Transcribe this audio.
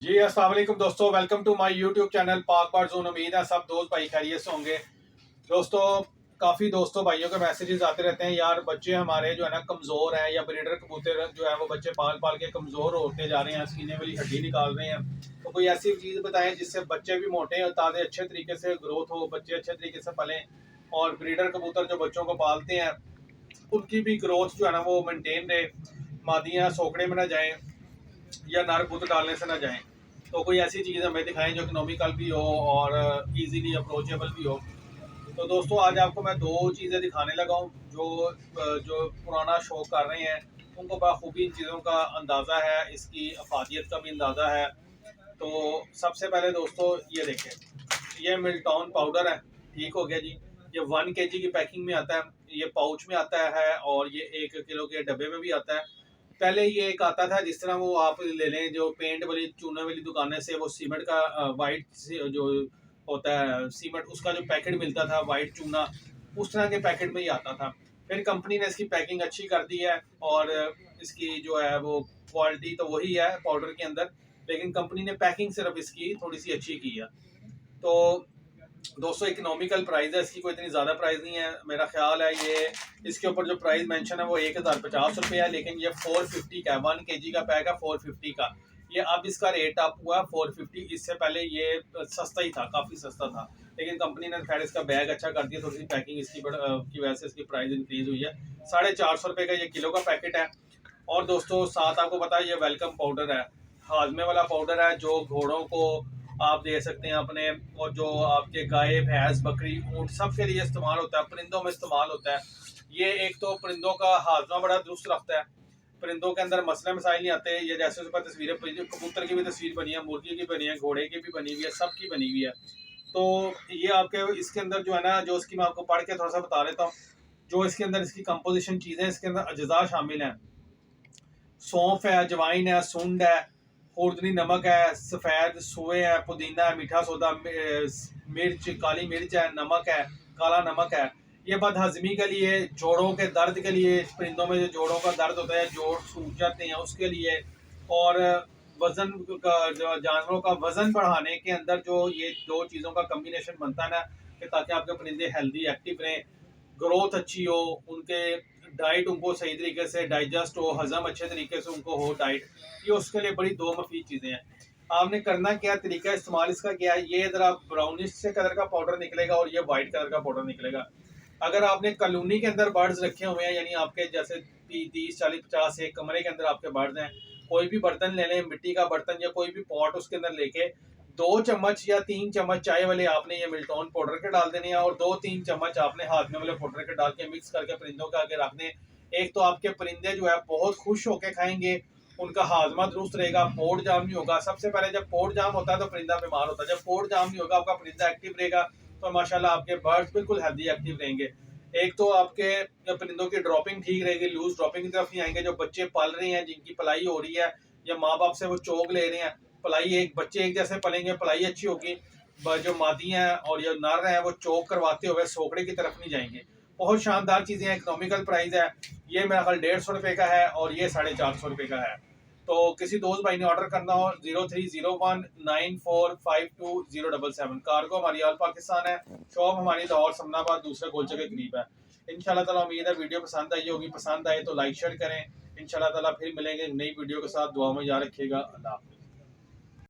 जी अस्सलाम वालेकुम दोस्तों, welcome to my YouTube channel Pak bar zone. उम्मीद है सब दोस्त भाई खैरियत से होंगे। दोस्तों, काफ़ी दोस्तों भाइयों के मैसेजेस आते रहते हैं, यार बच्चे हमारे जो है ना कमज़ोर हैं, या ब्रीडर कबूतर जो है वो बच्चे पाल पाल के कमज़ोर होते जा रहे हैं, सीने वाली हड्डी निकाल रहे हैं। तो कोई ऐसी चीज़ बताएं जिससे बच्चे भी मोटे और ताज़े अच्छे तरीके से ग्रोथ हो, बच्चे अच्छे तरीके से पलें, और ब्रीडर कबूतर जो बच्चों को पालते हैं उनकी भी ग्रोथ जो है ना वो मेनटेन रहे, मादियाँ सोकड़े में ना जाएँ या नर बुत डालने से ना जाएं। तो कोई ऐसी चीज़ हमें दिखाएं जो इकोनॉमिकल भी हो और इजीली अप्रोचेबल भी हो। तो दोस्तों, आज आपको मैं दो चीज़ें दिखाने लगा हूँ जो जो पुराना शौक कर रहे हैं उनको बखूबी इन चीज़ों का अंदाज़ा है, इसकी अफादियत का भी अंदाज़ा है। तो सबसे पहले दोस्तों ये देखें, ये मिल्टॉन पाउडर है। ठीक हो गया जी। ये 1 kg की पैकिंग में आता है, ये पाउच में आता है और ये 1 किलो के डब्बे में भी आता है। पहले ये एक आता था जिस तरह वो आप ले लें जो पेंट वाली चूने वाली दुकानें से वो सीमेंट का वाइट जो होता है सीमेंट, उसका जो पैकेट मिलता था वाइट चूना, उस तरह के पैकेट में ही आता था। फिर कंपनी ने इसकी पैकिंग अच्छी कर दी है और इसकी जो है वो क्वालिटी तो वही है पाउडर के अंदर, लेकिन कंपनी ने पैकिंग सिर्फ इसकी थोड़ी सी अच्छी की है। तो दोस्तों, इकोनॉमिकल प्राइस है इसकी, कोई इतनी ज़्यादा प्राइस नहीं है। मेरा ख्याल है ये इसके ऊपर जो प्राइस मेंशन है वो 1050 रुपये है, लेकिन ये 450 का है। 1 kg का पैक है 450 का। ये अब इसका रेट अप हुआ है 450। इससे पहले ये सस्ता ही था, काफ़ी सस्ता था, लेकिन कंपनी ने खैर इसका बैग अच्छा कर दिया, थोड़ी सी पैकिंग इसकी की वजह से इसकी प्राइस इंक्रीज हुई है। 450 रुपये का ये किलो का पैकेट है। और दोस्तों, साथ आपको पता है ये वेलकम पाउडर है, हाजमे वाला पाउडर है जो घोड़ों को आप दे सकते हैं अपने, और जो आपके गाय भैंस बकरी ऊँट सब के लिए इस्तेमाल होता है, परिंदों में इस्तेमाल होता है। ये एक तो परिंदों का हाजमा बड़ा दुरुस्त रखता है, परिंदों के अंदर मसले मसाइल नहीं आते। ये जैसे उसके पास तस्वीरें, कबूतर की भी तस्वीर बनी है, मुर्गी की बनी है, घोड़े की भी बनी हुई है, सब की बनी हुई है। तो ये आपके इसके अंदर जो है ना, जो इसकी मैं आपको पढ़ के थोड़ा सा बता देता हूँ। जो इसके अंदर इसकी कंपोजिशन चीज़ें, इसके अंदर अज्जा शामिल हैं। सौंफ है, अजवाइन है, सुंड है, खुर्दनी नमक है, सफ़ेद सुए है, पुदीना है, मीठा सोदा, मिर्च, काली मिर्च है, नमक है, काला नमक है। ये बदहजमी के लिए, जोड़ों के दर्द के लिए, परिंदों में जो जोड़ों का दर्द होता है, जोड़ सूख जाते हैं उसके लिए, और वजन का जानवरों का वजन बढ़ाने के अंदर जो ये दो चीज़ों का कम्बिनेशन बनता है ना, कि ताकि आपके परिंदे हेल्दी एक्टिव रहें, ग्रोथ अच्छी हो, उनके डाइट उनको सही तरीके से डाइजेस्ट हो, हजम अच्छे तरीके से उनको हो डाइट, ये उसके लिए बड़ी दो मफीद चीज़ें हैं। आपने करना क्या, तरीका इस्तेमाल इसका क्या है, ये इधर आप ब्राउनिश से कलर का पाउडर निकलेगा और ये वाइट कलर का पाउडर निकलेगा। अगर आपने कॉलोनी के अंदर बर्ड्स रखे हुए हैं, यानी आपके जैसे 30 40 50 एक कमरे के अंदर आपके बर्ड्स हैं, कोई भी बर्तन ले लें, मिट्टी का बर्तन या कोई भी पॉट, उसके अंदर लेके 2 चम्मच या 3 चम्मच चाय वाले आपने ये मिल्टॉन पाउडर के डाल देने हैं, और 2 3 चम्मच आपने हाथ में वाले पाउडर के डाल के मिक्स करके परिंदों के आगे रख दें। एक तो आपके परिंदे जो है बहुत खुश होके खाएंगे, उनका हाजमा दुरुस्त रहेगा, पोर्ट जाम नहीं होगा। सबसे पहले जब पोर्ट जाम होता है तो परिंदा बीमार होता है, जब पोर्ट जाम नहीं होगा आपका परिंदा एक्टिव रहेगा, तो माशाल्लाह आपके बर्ड्स बिल्कुल हेल्दी एक्टिव रहेंगे। एक तो आपके परिंदों की ड्रॉपिंग ठीक रहेगी, लूज ड्रॉपिंग की तरफ नहीं आएंगे। जो बच्चे पल रहे हैं, जिनकी पलाई हो रही है, या माँ बाप से वो चोग ले रहे हैं, पलाई एक बच्चे एक जैसे पलेंगे, पलाई अच्छी होगी, जो मादी हैं और जो नर हैं वो चोक करवाते हुए सोकड़े की तरफ नहीं जाएंगे। बहुत शानदार चीज़ें हैं, इकोनॉमिकल प्राइस है। ये मेरा ख्याल 150 रुपये का है और ये 450 रुपये का है। तो किसी दोस्त भाई ने ऑर्डर करना हो, 030194520777। कार्गो हमारी ऑल पाकिस्तान है, शॉप हमारी लाहौर समनाबाद दूसरे गोलचे के करीब है। इंशाल्लाह ताला उम्मीद है वीडियो पसंद आई होगी, पसंद आए तो लाइक शेयर करें। इंशाल्लाह ताला फिर मिलेंगे नई वीडियो के साथ, दुआ में याद रखिएगा। अल्लाह हाफ़िज़।